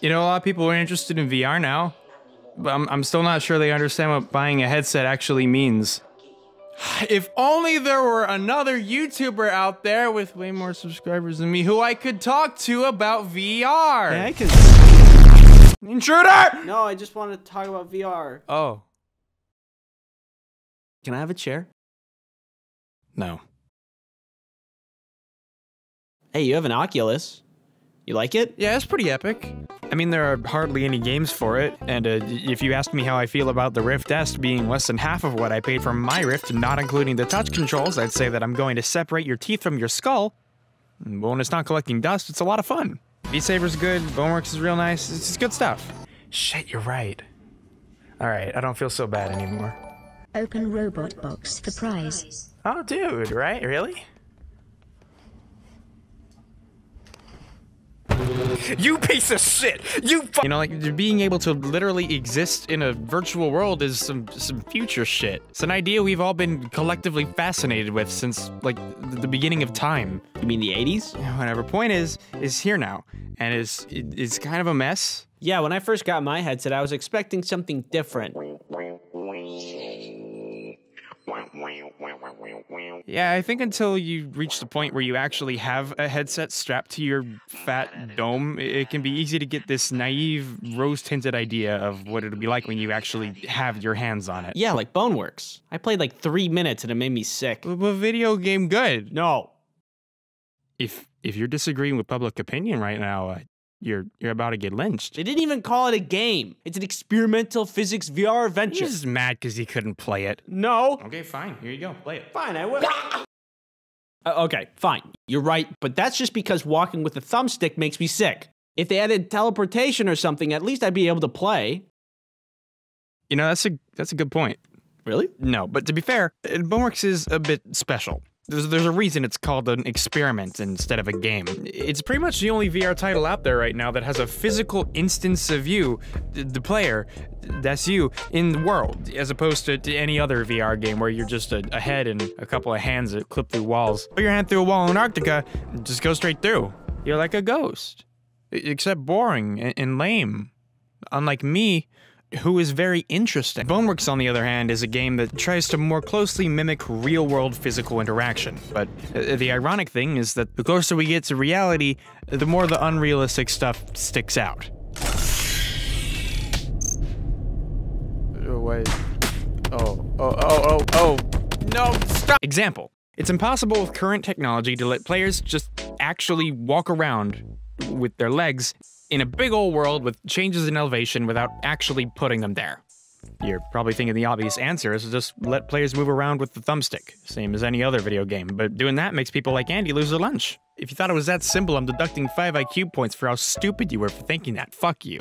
You know, a lot of people are interested in VR now, but I'm still not sure they understand what buying a headset actually means. If only there were another YouTuber out there with way more subscribers than me who I could talk to about VR. Yeah, I could... Intruder! No, I just want to talk about VR. Oh. Can I have a chair? No. Hey, you have an Oculus. You like it? Yeah, it's pretty epic. I mean, there are hardly any games for it, and if you asked me how I feel about the Rift S being less than half of what I paid for my Rift, not including the touch controls, I'd say that I'm going to separate your teeth from your skull. And when it's not collecting dust, it's a lot of fun. Beat Saber's good, Boneworks is real nice, it's just good stuff. Shit, you're right. Alright, I don't feel so bad anymore. Open robot box for prize. Oh, dude, right? Really? You piece of shit! You know, like, being able to literally exist in a virtual world is some future shit. It's an idea we've all been collectively fascinated with since, like, the beginning of time. You mean the 80s? Whatever. Point is here now, and it's kind of a mess. Yeah, when I first got my headset, I was expecting something different. Yeah, I think until you reach the point where you actually have a headset strapped to your fat dome, it can be easy to get this naive, rose-tinted idea of what it'll be like when you actually have your hands on it. Yeah, like Boneworks. I played like 3 minutes and it made me sick. But video game good. No. If you're disagreeing with public opinion right now, you're about to get lynched. They didn't even call it a game. It's an experimental physics VR adventure. You're just mad because he couldn't play it. No. Okay, fine. Here you go. Play it. Fine, I will. Okay, fine. You're right, but that's just because walking with a thumbstick makes me sick. If they added teleportation or something, at least I'd be able to play. You know, that's a good point. Really? No, but to be fair, Boneworks is a bit special. There's a reason it's called an experiment instead of a game. It's pretty much the only VR title out there right now that has a physical instance of you, the player, that's you, in the world, as opposed to any other VR game where you're just a head and a couple of hands that clip through walls. Put your hand through a wall in Antarctica, just go straight through. You're like a ghost, except boring and lame. Unlike me, who is very interesting. Boneworks, on the other hand, is a game that tries to more closely mimic real-world physical interaction. But the ironic thing is that the closer we get to reality, the more the unrealistic stuff sticks out. Oh, wait. Oh. No, stop! Example. It's impossible with current technology to let players just actually walk around with their legs in a big old world with changes in elevation without actually putting them there. You're probably thinking the obvious answer is to just let players move around with the thumbstick, same as any other video game, but doing that makes people like Andy lose their lunch. If you thought it was that simple, I'm deducting 5 IQ points for how stupid you were for thinking that. Fuck you.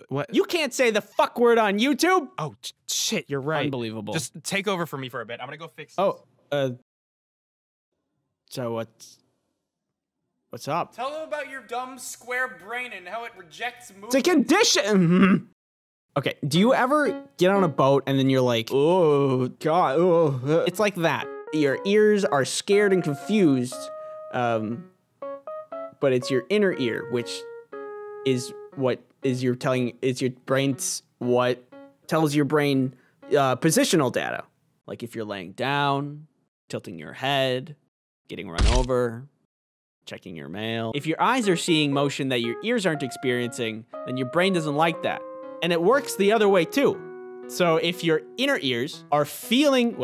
What? You can't say the fuck word on YouTube! Oh, shit, you're right. Unbelievable. Just take over for me for a bit. I'm gonna go fix this. Oh, so what's up? Tell them about your dumb square brain and how it rejects movement. It's a condition! Okay, do you ever get on a boat and then you're like, oh, God, oh. It's like that. Your ears are scared and confused, but it's your inner ear, which is what is your brain's, what tells your brain positional data. Like if you're laying down, tilting your head, getting run over, checking your mail. If your eyes are seeing motion that your ears aren't experiencing, then your brain doesn't like that. And it works the other way too. So if your inner ears are feeling,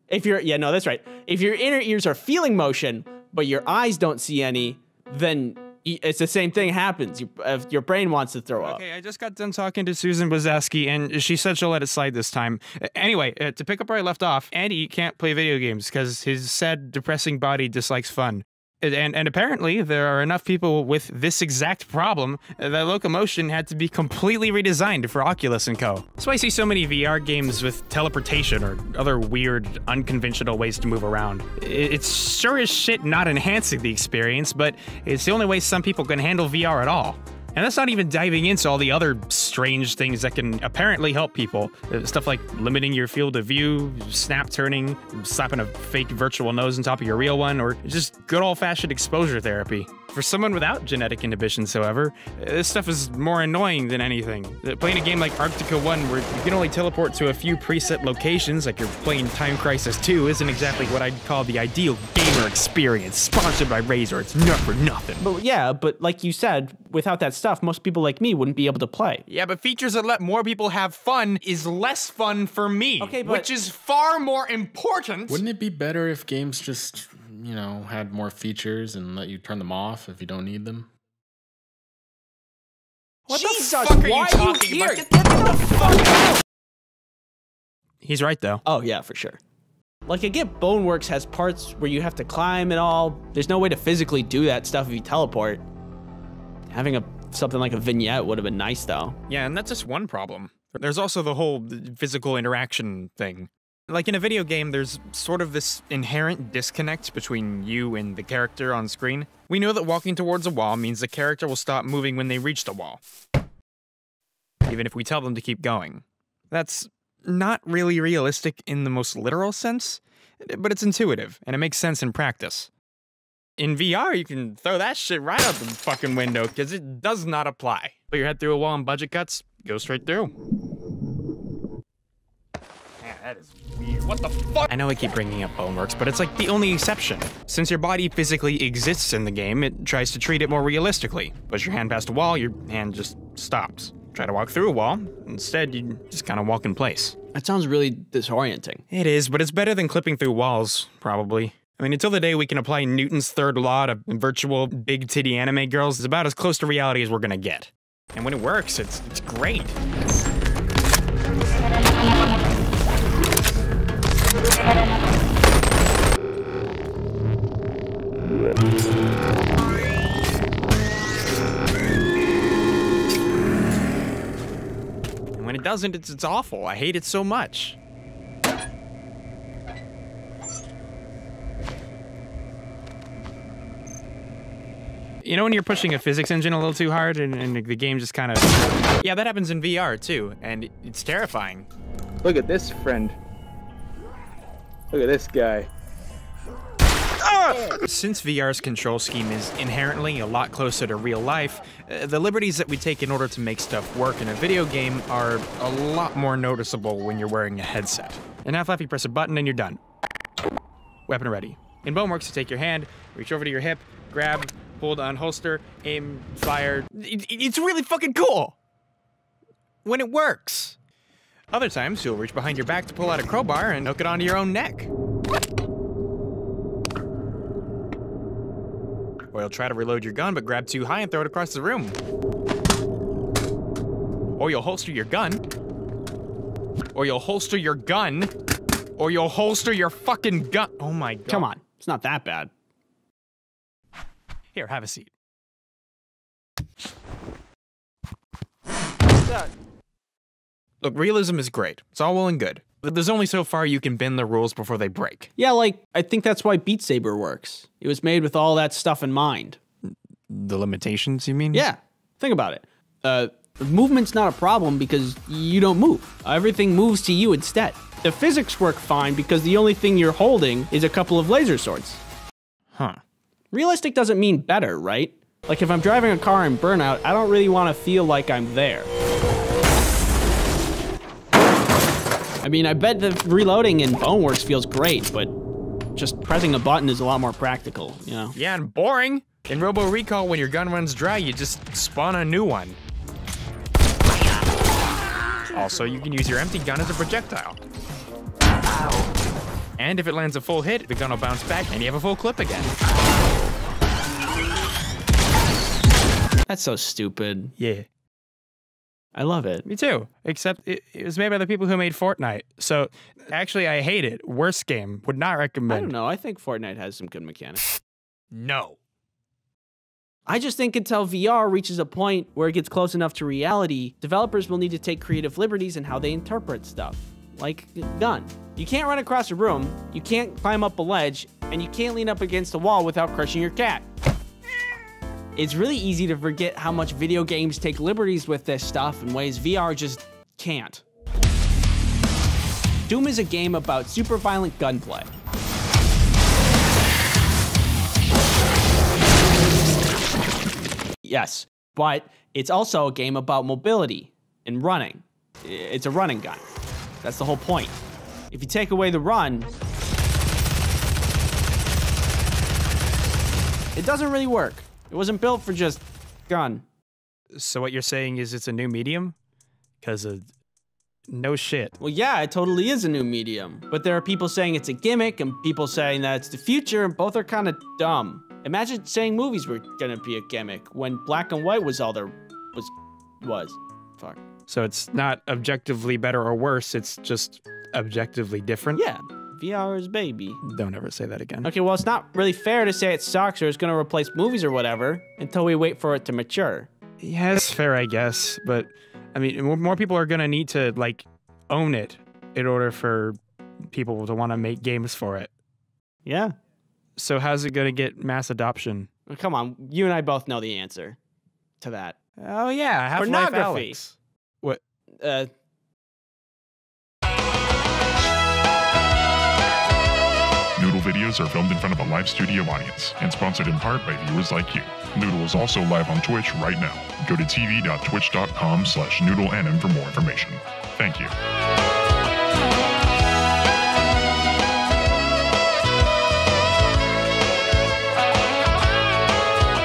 If your inner ears are feeling motion, but your eyes don't see any, then it's the same thing happens. Your brain wants to throw up. Okay, I just got done talking to Susan Bozaski, and she said she'll let it slide this time. Anyway, to pick up where I left off, Andy can't play video games because his sad, depressing body dislikes fun. And apparently, there are enough people with this exact problem that locomotion had to be completely redesigned for Oculus and Co. That's why I see so many VR games with teleportation or other weird, unconventional ways to move around. It's sure as shit not enhancing the experience, but it's the only way some people can handle VR at all. And that's not even diving into all the other strange things that can apparently help people. Stuff like limiting your field of view, snap turning, slapping a fake virtual nose on top of your real one, or just good old-fashioned exposure therapy. For someone without genetic inhibitions, however, this stuff is more annoying than anything. Playing a game like Arctica 1, where you can only teleport to a few preset locations, like you're playing Time Crisis 2, isn't exactly what I'd call the ideal gamer experience. Sponsored by Razer, it's not for nothing. But yeah, but like you said, without that stuff, most people like me wouldn't be able to play. Yeah, but features that let more people have fun is less fun for me. Okay, but which is far more important. Wouldn't it be better if games just, you know, had more features and let you turn them off if you don't need them? What Jesus, the fuck are you why talking you about? here? Get the fuck out! He's right, though. Oh, yeah, for sure. Like, I get Boneworks has parts where you have to climb and all. There's no way to physically do that stuff if you teleport. Having something like a vignette would have been nice, though. Yeah, and that's just one problem. There's also the whole physical interaction thing. Like in a video game, there's sort of this inherent disconnect between you and the character on screen. We know that walking towards a wall means the character will stop moving when they reach the wall, even if we tell them to keep going. That's not really realistic in the most literal sense, but it's intuitive, and it makes sense in practice. In VR, you can throw that shit right out the fucking window, because it does not apply. Put your head through a wall and budget cuts, go straight through. Man, that is weird. What the fuck? I know I keep bringing up Boneworks, but it's like the only exception. Since your body physically exists in the game, it tries to treat it more realistically. Push your hand past a wall, your hand just stops. Try to walk through a wall, instead you just kind of walk in place. That sounds really disorienting. It is, but it's better than clipping through walls, probably. I mean, until the day we can apply Newton's third law to virtual big titty anime girls, it's about as close to reality as we're gonna get. And when it works, it's great. And when it doesn't, it's awful. I hate it so much. You know when you're pushing a physics engine a little too hard and the game just kind of... Yeah, that happens in VR too, and it's terrifying. Look at this friend. Look at this guy. Since VR's control scheme is inherently a lot closer to real life, the liberties that we take in order to make stuff work in a video game are a lot more noticeable when you're wearing a headset. In Half-Life, you press a button and you're done. Weapon ready. In Boneworks, you take your hand, reach over to your hip, grab, hold on holster, aim, fire. It's really fucking cool when it works. Other times, you'll reach behind your back to pull out a crowbar and hook it onto your own neck. Or you'll try to reload your gun, but grab too high and throw it across the room. Or you'll holster your gun. Or you'll holster your gun. Or you'll holster your fucking gun. Oh my god. Come on, it's not that bad. Here, have a seat. Look, realism is great. It's all well and good. But there's only so far you can bend the rules before they break. Yeah, like, I think that's why Beat Saber works. It was made with all that stuff in mind. The limitations, you mean? Yeah, think about it. Movement's not a problem because you don't move. Everything moves to you instead. The physics work fine because the only thing you're holding is a couple of laser swords. Huh. Realistic doesn't mean better, right? Like if I'm driving a car in Burnout, I don't really want to feel like I'm there. I mean, I bet the reloading in Boneworks feels great, but just pressing a button is a lot more practical, you know? Yeah, and boring. In Robo Recall, when your gun runs dry, you just spawn a new one. Also, you can use your empty gun as a projectile. And if it lands a full hit, the gun will bounce back and you have a full clip again. That's so stupid. Yeah. I love it. Me too. Except it was made by the people who made Fortnite. So, actually, I hate it. Worst game. Would not recommend. I don't know. I think Fortnite has some good mechanics. No. I just think until VR reaches a point where it gets close enough to reality, developers will need to take creative liberties in how they interpret stuff. Like gun. You can't run across a room, you can't climb up a ledge, and you can't lean up against a wall without crushing your cat. It's really easy to forget how much video games take liberties with this stuff in ways VR just can't. Doom is a game about super violent gunplay. Yes, but it's also a game about mobility and running. It's a running gun. That's the whole point. If you take away the run, it doesn't really work. It wasn't built for just gun. So what you're saying is it's a new medium? Because no shit. Well, yeah, it totally is a new medium. But there are people saying it's a gimmick and people saying that it's the future, and both are kind of dumb. Imagine saying movies were gonna be a gimmick when black and white was all there was. Fuck. So it's not objectively better or worse, it's just objectively different? Yeah, VR is baby. Don't ever say that again. Okay, well, it's not really fair to say it sucks or it's gonna replace movies or whatever until we wait for it to mature. Yeah, it's fair, I guess, but I mean, more people are gonna need to, like, own it in order for people to want to make games for it. Yeah. So how's it gonna get mass adoption? Well, come on, you and I both know the answer to that. Oh yeah, Half-Life Pornography. Alex. What? Noodle videos are filmed in front of a live studio audience and sponsored in part by viewers like you. Noodle is also live on Twitch right now. Go to tv.twitch.com/noodleanm for more information. Thank you.